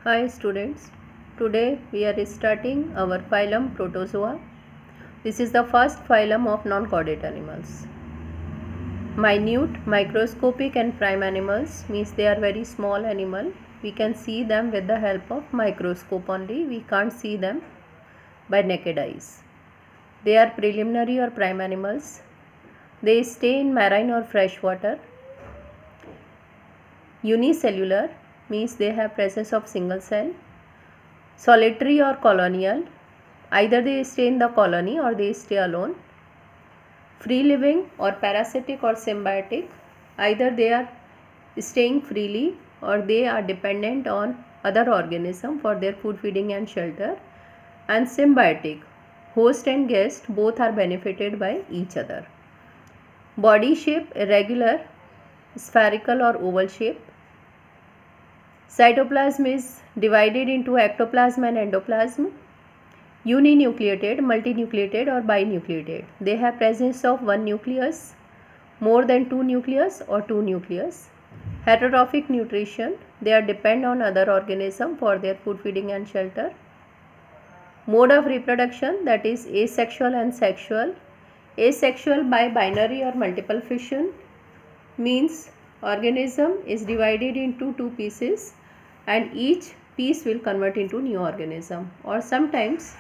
Hi students, today we are starting our phylum Protozoa. This is the first phylum of non-chordate animals. Minute, microscopic and prime animals means they are very small animal. We can see them with the help of microscope only. We can't see them by naked eyes. They are preliminary or prime animals. They stay in marine or fresh water. Unicellular means they have presence of single cell. Solitary or colonial, either they stay in the colony or they stay alone. Free living or parasitic or symbiotic, either they are staying freely or they are dependent on other organism for their food, feeding and shelter. And symbiotic, host and guest both are benefited by each other. Body shape irregular, spherical or oval shape. Cytoplasm is divided into ectoplasm and endoplasm. Uninucleated, multinucleated or binucleated. They have presence of one nucleus, more than two nucleus or two nucleus. Heterotrophic nutrition, they are depend on other organism for their food, feeding and shelter. Mode of reproduction, that is asexual and sexual. Asexual by binary or multiple fission means organism is divided into two pieces and each piece will convert into new organism, or sometimes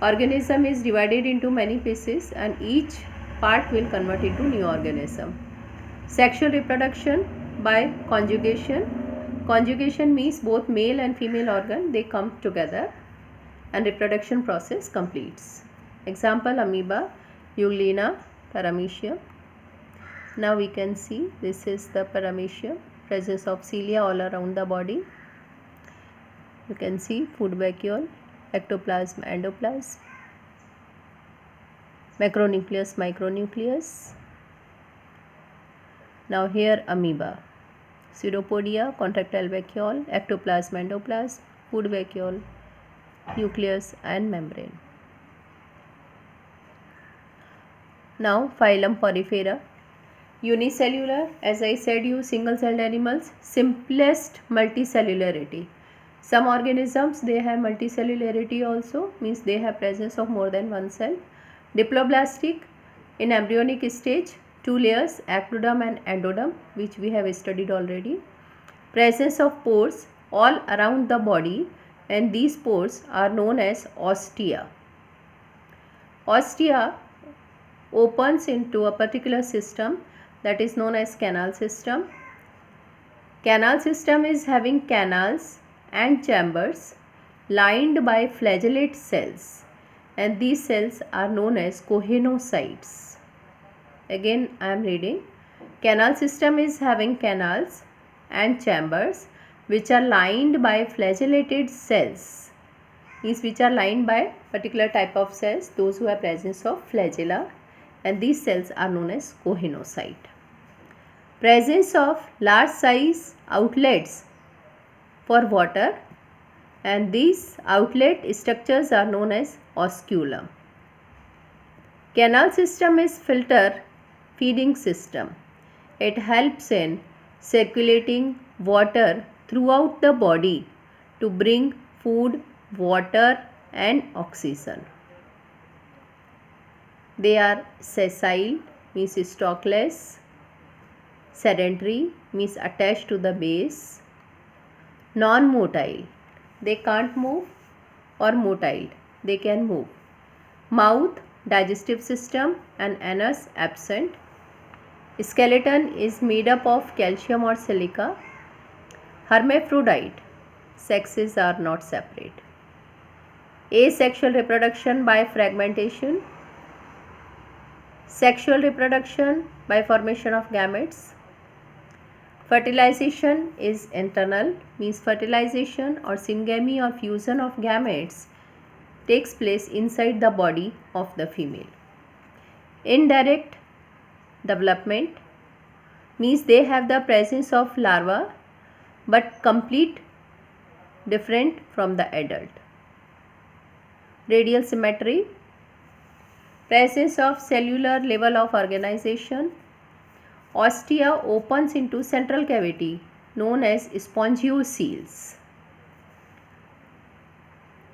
organism is divided into many pieces and each part will convert into new organism. Sexual reproduction by conjugation. Conjugation means both male and female organ they come together and reproduction process completes. Example amoeba, Euglena, Paramecium. Now we can see this is the Paramecium, presence of cilia all around the body. You can see food vacuole, ectoplasm, endoplasm, macronucleus, micronucleus. Now here amoeba, pseudopodia, contractile vacuole, ectoplasm, endoplasm, food vacuole, nucleus and membrane. Now phylum Porifera. Unicellular, as I said you, single celled animals, simplest multicellularity. Some organisms they have multicellularity also, means they have presence of more than one cell. Diploblastic, in embryonic stage, two layers, ectoderm and endoderm, which we have studied already. Presence of pores all around the body, and these pores are known as ostia. Ostia opens into a particular system that is known as canal system. Canal system is having canals and chambers lined by flagellate cells, and these cells are known as choanocytes. Again I am reading. Canal system is having canals and chambers which are lined by flagellated cells, means which are lined by particular type of cells, those who have presence of flagella, and these cells are known as choanocyte. Presence of large size outlets for water, and these outlet structures are known as osculum. Canal system is filter feeding system. It helps in circulating water throughout the body to bring food, water and oxygen. They are sessile, means stalkless. Sedentary, means attached to the base. Non-motile, they can't move, or motile, they can move. Mouth, digestive system and anus absent. Skeleton is made up of calcium or silica. Hermaphrodite, sexes are not separate. Asexual reproduction by fragmentation. Sexual reproduction by formation of gametes. Fertilization is internal, means fertilization or syngamy or fusion of gametes takes place inside the body of the female. Indirect development means they have the presence of larva but complete different from the adult. Radial symmetry, presence of cellular level of organization. Ostia opens into central cavity known as spongioceles.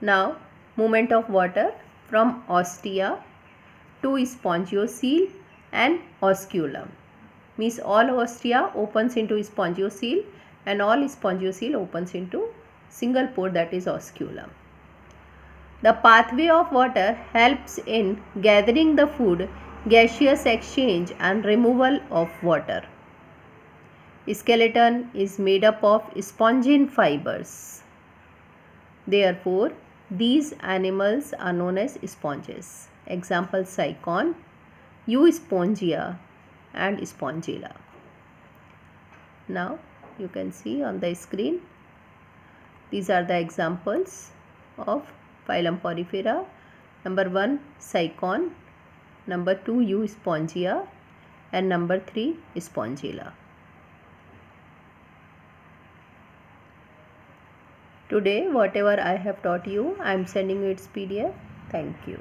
Now, movement of water from ostia to spongiocele and osculum. Means all ostia opens into spongiocele and all spongiocele opens into single pore, that is osculum. The pathway of water helps in gathering the food, gaseous exchange and removal of water. Skeleton is made up of spongin fibers. Therefore, these animals are known as sponges. Example: Cycon, Euspongia and Spongilla. Now you can see on the screen, these are the examples of phylum Porifera. Number 1 Cycon, number 2 Euspongia and number 3 Spongilla. Today whatever I have taught you, I am sending you its PDF. Thank you.